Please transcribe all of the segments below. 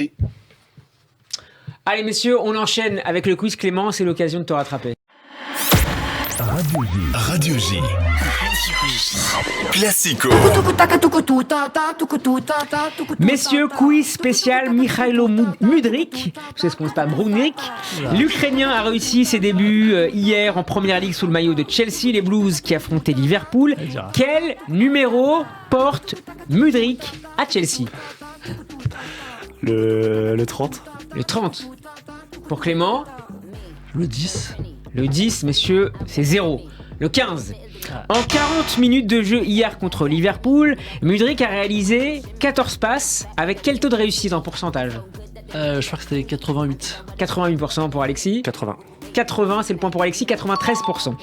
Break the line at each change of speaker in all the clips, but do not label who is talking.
Merci.
Allez messieurs, on enchaîne avec le quiz. Clément, c'est l'occasion de te rattraper.
Radio J. Classico.
Messieurs, quiz spécial Mikhailo Mudryk, c'est ce qu'on se passe Mudryk. L'Ukrainien a réussi ses débuts hier en première ligue sous le maillot de Chelsea, les Blues qui affrontaient Liverpool. Quel numéro porte Mudryk à Chelsea?
Le 30.
Le 30. Pour Clément?
Le 10.
Le 10, messieurs, c'est 0. Le 15. En 40 minutes de jeu hier contre Liverpool, Mudryk a réalisé 14 passes. Avec quel taux de réussite en pourcentage?
Je crois que c'était 88.
88% pour Alexis.
80.
80, c'est le point pour Alexis, 93%.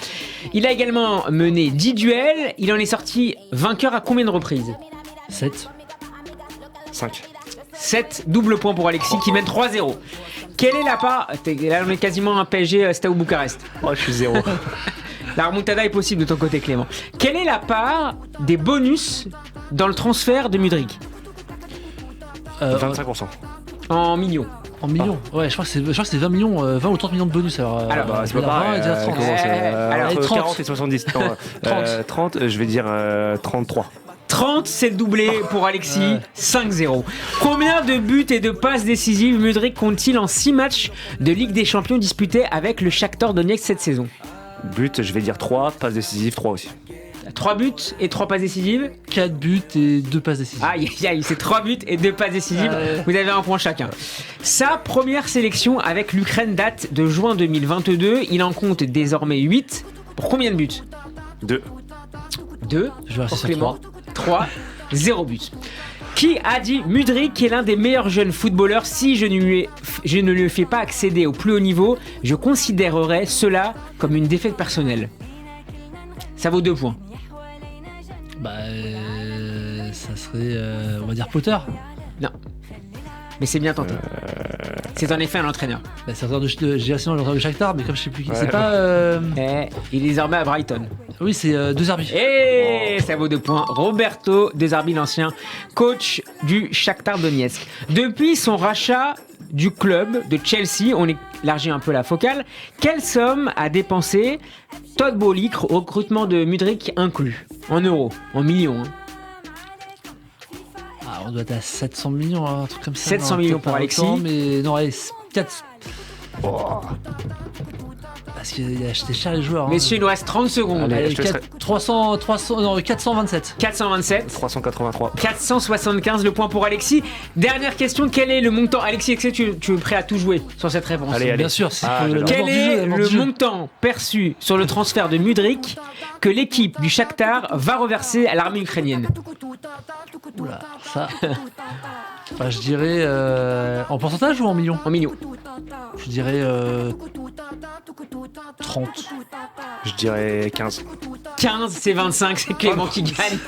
Il a également mené 10 duels. Il en est sorti vainqueur à combien de reprises?
7.
5.
7, double point pour Alexis qui mène 3-0. Quelle est la part... Là, on est quasiment un PSG Steaua Bucarest.
Oh, je suis 0.
La remontada est possible de ton côté, Clément. Quelle est la part des bonus dans le transfert de Mudryk?
25%.
En millions.
En millions. Ouais, je crois que c'est 20 millions, 20 ou 30 millions de bonus. Alors,
C'est pas pareil.
déjà 30.
Alors,
Entre
30.
40 et 70. Non, 30, je vais dire 33.
30, c'est le doublé pour Alexis, 5-0. Combien de buts et de passes décisives Mudryk compte-t-il en 6 matchs de Ligue des Champions disputés avec le Shakhtar Donetsk cette saison?
But, je vais dire 3. Passe décisive, 3 aussi.
3 buts et 3 passes décisives.
4 buts et 2 passes décisives.
Aïe, aïe, aïe, c'est 3 buts et 2 passes décisives. Vous avez un point chacun. Sa première sélection avec l'Ukraine date de juin 2022. Il en compte désormais 8. Pour combien de buts?
2.
2.
Je vais rester
Pour
sur
Clément. 3. 0 but. Qui a dit Mudryk est l'un des meilleurs jeunes footballeurs? Si je ne lui fais pas accéder au plus haut niveau, je considérerais cela comme une défaite personnelle. Ça vaut 2 points.
Bah, ça serait, on va dire Potter.
Non. Mais c'est bien tenté. C'est en effet un entraîneur.
Bah, c'est l'entraîneur de Shakhtar, mais comme je sais plus qui. C'est pas.
Il est désormais à Brighton.
Oui, c'est De Zerbi.
Et ça vaut 2 points. Roberto De Zerbi, l'ancien coach du Shakhtar Donetsk. Depuis son rachat du club de Chelsea, on élargit un peu la focale. Quelle somme a dépensé Todd Boehly, recrutement de Mudryk inclus? En euros, en millions.
Ah, on doit être à 700 millions, un truc comme ça.
700 millions pour Alexis.
Mais non, allez, 4. Parce qu'il a acheté cher les joueurs.
Messieurs, il nous reste 30 secondes.
Allez, je te
427.
427.
383.
475, le point pour Alexis. Dernière question, quel est le montant? Alexis, est-ce que tu es prêt à tout jouer sur cette réponse?
Allez.
Bien sûr, c'est
Quel est le montant perçu sur le transfert de Mudryk que l'équipe du Shakhtar va reverser à l'armée ukrainienne?
Oula, ça. Bah, je dirais en pourcentage ou en millions?
En millions.
Je dirais 30.
Je dirais 15.
15, c'est 25, c'est Clément qui gagne.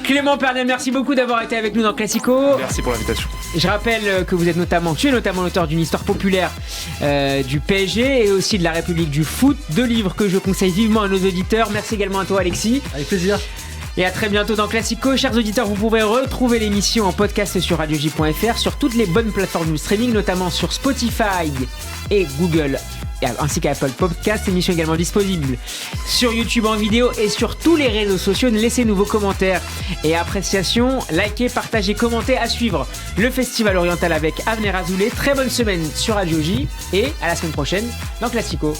Clément Pernel, merci beaucoup d'avoir été avec nous dans Classico.
Merci pour l'invitation.
Je rappelle que tu es notamment l'auteur d'une histoire populaire du PSG et aussi de la République du foot, 2 livres que je conseille vivement à nos auditeurs. Merci également à toi Alexis.
Avec plaisir.
Et à très bientôt dans Classico. Chers auditeurs, vous pourrez retrouver l'émission en podcast sur radioj.fr, sur toutes les bonnes plateformes de streaming, notamment sur Spotify et Google, ainsi qu'à Apple Podcast. Émission également disponible sur YouTube en vidéo et sur tous les réseaux sociaux. Laissez-nous vos commentaires et appréciations. Likez, partagez, commentez. À suivre le Festival Oriental avec Avner Azoulay. Très bonne semaine sur Radio J et à la semaine prochaine dans Classico.